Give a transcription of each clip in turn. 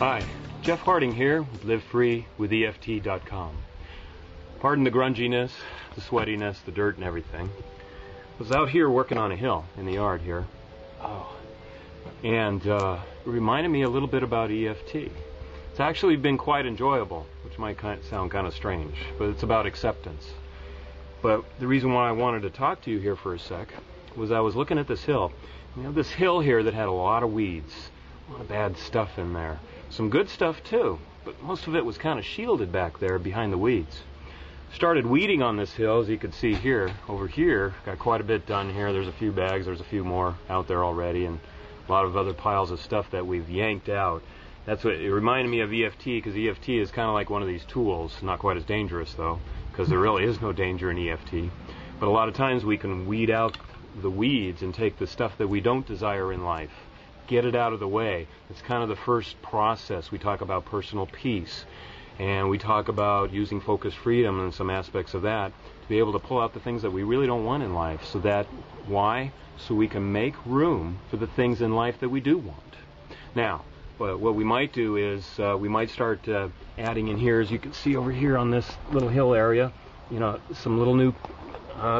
Hi, Jeff Harding here with Live Free with EFT.com. Pardon the grunginess, the sweatiness, the dirt and everything. I was out here working on a hill in the yard here. And it reminded me a little bit about EFT. It's actually been quite enjoyable, which might sound kind of strange, but it's about acceptance. But the reason why I wanted to talk to you here for a sec was I was looking at this hill. You know, this hill here that had a lot of weeds, a lot of bad stuff in there. Some good stuff too, but most of it was kind of shielded back there behind the weeds. Started weeding on this hill, as you can see here. Over here, got quite a bit done here. There's a few bags, there's a few more out there already, and a lot of other piles of stuff that we've yanked out. That's what it reminded me of EFT, because EFT is kind of like one of these tools. Not quite as dangerous though, because there really is no danger in EFT. But a lot of times we can weed out the weeds and take the stuff that we don't desire in life, get it out of the way. It's kind of the first process. We talk about personal peace, and we talk about using focused freedom and some aspects of that to be able to pull out the things that we really don't want in life. So that, why? So we can make room for the things in life that we do want. Now, what we might do is we might start adding in here, as you can see over here on this little hill area, you know, some little new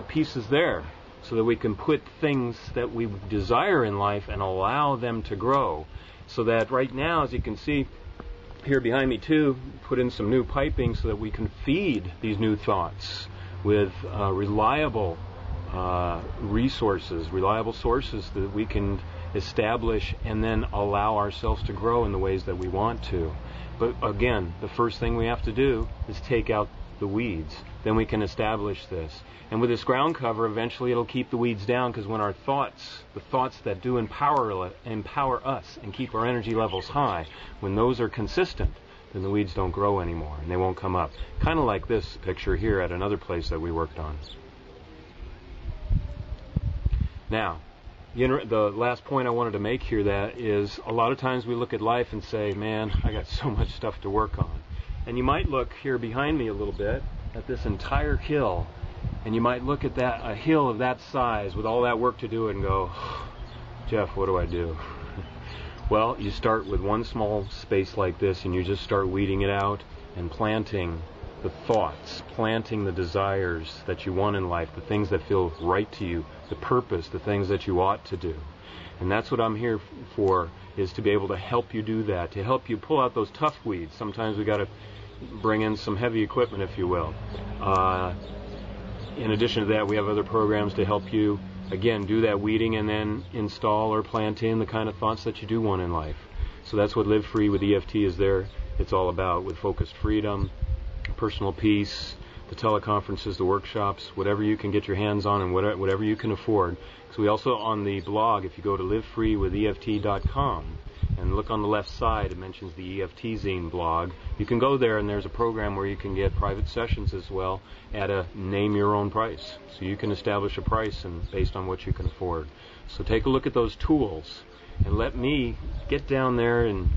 pieces there, so that we can put things that we desire in life and allow them to grow. So that right now, as you can see here behind me too, put in some new piping so that we can feed these new thoughts with reliable resources, reliable sources that we can establish and then allow ourselves to grow in the ways that we want to. But again, the first thing we have to do is take out the weeds. Then we can establish this. And with this ground cover, eventually it'll keep the weeds down, because when our thoughts, the thoughts that do empower us and keep our energy levels high, when those are consistent, then the weeds don't grow anymore and they won't come up. Kind of like this picture here at another place that we worked on. Now, the last point I wanted to make here that is, a lot of times we look at life and say, man, I got so much stuff to work on. And you might look here behind me a little bit at this entire hill, and you might look at a hill of that size with all that work to do and go, Jeff, what do I do? Well, you start with one small space like this, and you just start weeding it out and planting the thoughts, planting the desires that you want in life, the things that feel right to you, the purpose, the things that you ought to do. And that's what I'm here for, is to be able to help you do that, to help you pull out those tough weeds. Sometimes we got to bring in some heavy equipment, if you will. In addition to that, we have other programs to help you, again, do that weeding and then install or plant in the kind of thoughts that you do want in life. So that's what Live Free with EFT is there. It's all about, with focused freedom, personal peace, the teleconferences, the workshops, whatever you can get your hands on and whatever you can afford. So we also, on the blog, if you go to livefreewitheft.com and look on the left side, it mentions the EFT Zine blog. You can go there, and there's a program where you can get private sessions as well at a name your own price. So you can establish a price and based on what you can afford. So take a look at those tools and let me get down there and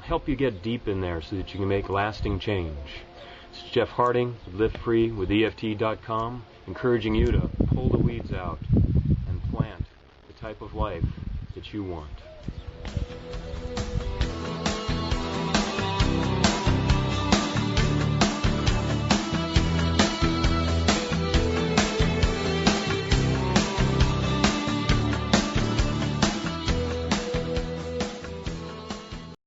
help you get deep in there so that you can make lasting change. This is Jeff Harding with Live Free with EFT.com, encouraging you to pull the weeds out and plant the type of life that you want.